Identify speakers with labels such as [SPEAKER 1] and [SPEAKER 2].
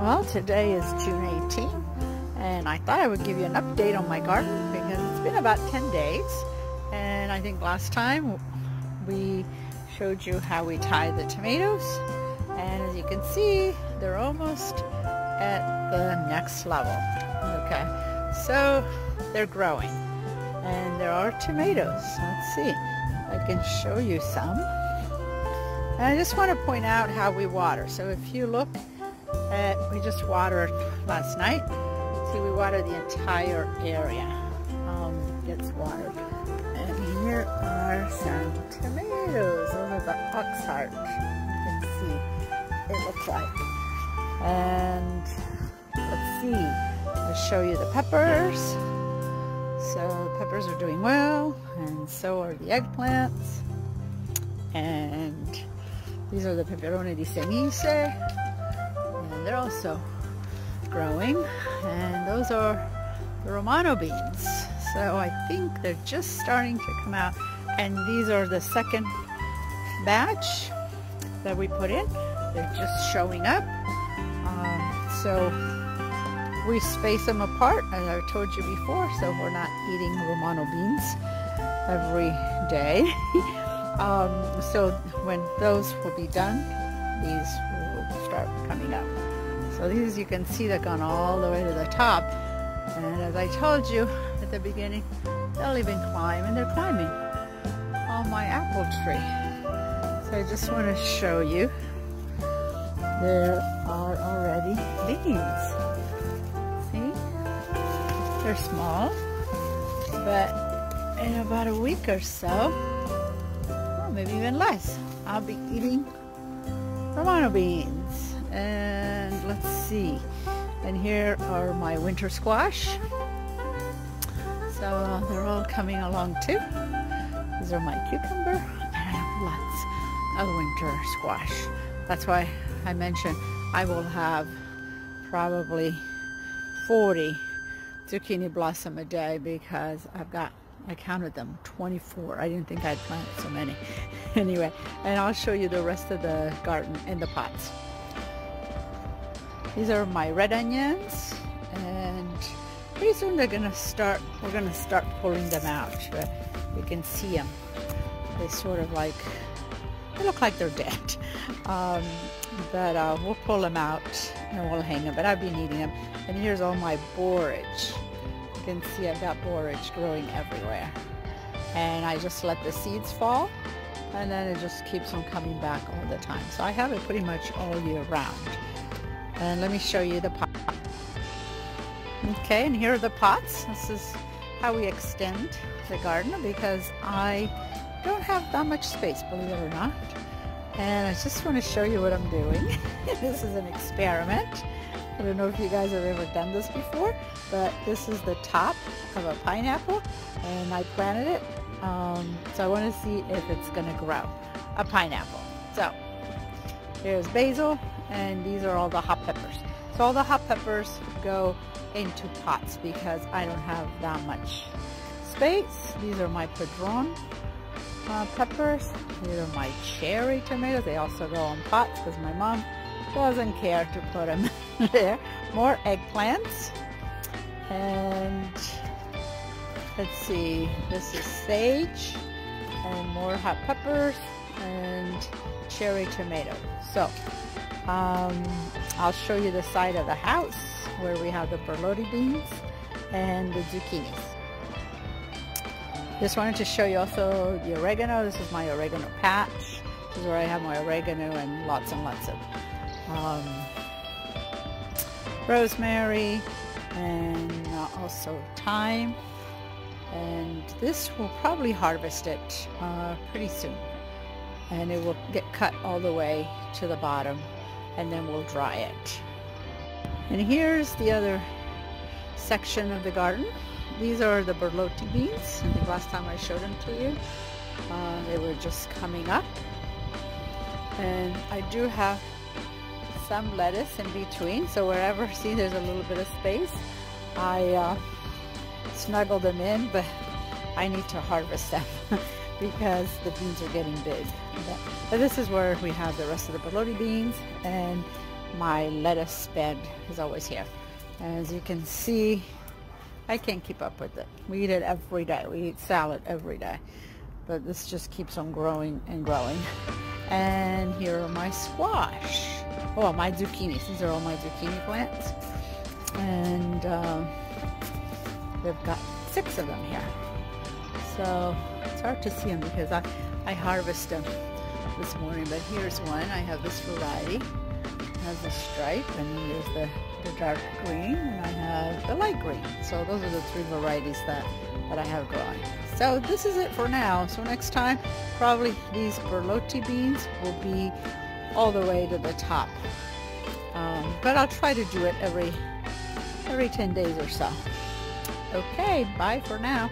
[SPEAKER 1] Well, today is June 18th, and I thought I would give you an update on my garden because it's been about 10 days. And I think last time we showed you how we tie the tomatoes. And as you can see, they're almost at the next level. Okay, so they're growing. And there are tomatoes. Let's see, I can show you some. And I just want to point out how we water. So if you look at, we just watered last night. See, we water the entire area. Gets watered. And here are some tomatoes. Those are the oxheart. You can see it looks like. And let's see. I'll show you the peppers. So the peppers are doing well, and so are the eggplants. And these are the peperoni di Cenice, and they're also growing. And those are the Romano beans. So I think they're just starting to come out. And these are the second batch that we put in. They're just showing up. So we space them apart, as I told you before, so we're not eating Romano beans every day. So when those will be done, these will start coming up. So these, you can see, they've gone all the way to the top. And as I told you at the beginning, they'll even climb, and they're climbing on my apple tree. So I just want to show you, there are already beans. They're small, but in about a week or so, or maybe even less, I'll be eating Romano beans. And let's see, and here are my winter squash. So they're all coming along too. These are my cucumber, and I have lots of winter squash. That's why I mentioned I will have probably 40 zucchini blossom a day, because I counted them, 24. I didn't think I'd planted so many. Anyway, and I'll show you the rest of the garden in the pots. These are my red onions, and pretty soon we're gonna start pulling them out. But you can see them. They sort of like, they look like they're dead. But we'll pull them out and we'll hang them, but I've been eating them. And here's all my borage. You can see I've got borage growing everywhere. And I just let the seeds fall, and then it just keeps on coming back all the time. So I have it pretty much all year round. And let me show you the pot. Okay, and here are the pots. This is how we extend the garden, because I don't have that much space, believe it or not. And I just want to show you what I'm doing. This is an experiment. I don't know if you guys have ever done this before, but this is the top of a pineapple, and I planted it. So I want to see if it's going to grow a pineapple. So here's basil, and these are all the hot peppers. So all the hot peppers go into pots because I don't have that much space. These are my padron peppers. These are my cherry tomatoes. They also go on pots because my mom doesn't care to put them there. More eggplants. And let's see, this is sage, and more hot peppers, and cherry tomatoes. So I'll show you the side of the house where we have the borlotti beans and the zucchinis. Just wanted to show you also the oregano. This is my oregano patch. This is where I have my oregano and lots of rosemary, and also thyme. And this will probably harvest it pretty soon. And it will get cut all the way to the bottom, and then we'll dry it. And here's the other section of the garden. These are the borlotti beans. I think last time I showed them to you, they were just coming up. And I do have some lettuce in between, so wherever, see, there's a little bit of space, I snuggle them in, but I need to harvest them because the beans are getting big. But this is where we have the rest of the borlotti beans, and my lettuce bed is always here. As you can see, I can't keep up with it. We eat it every day. We eat salad every day. But this just keeps on growing and growing. And here are my squash. Oh, my zucchinis. These are all my zucchini plants. And we've got 6 of them here. So it's hard to see them because I harvest them this morning. But here's one. I have this variety. It has a stripe, and then there's the dark green, and I have the light green. So those are the 3 varieties that I have growing. So this is it for now. So next time, probably these borlotti beans will be all the way to the top. But I'll try to do it every 10 days or so. Okay, bye for now.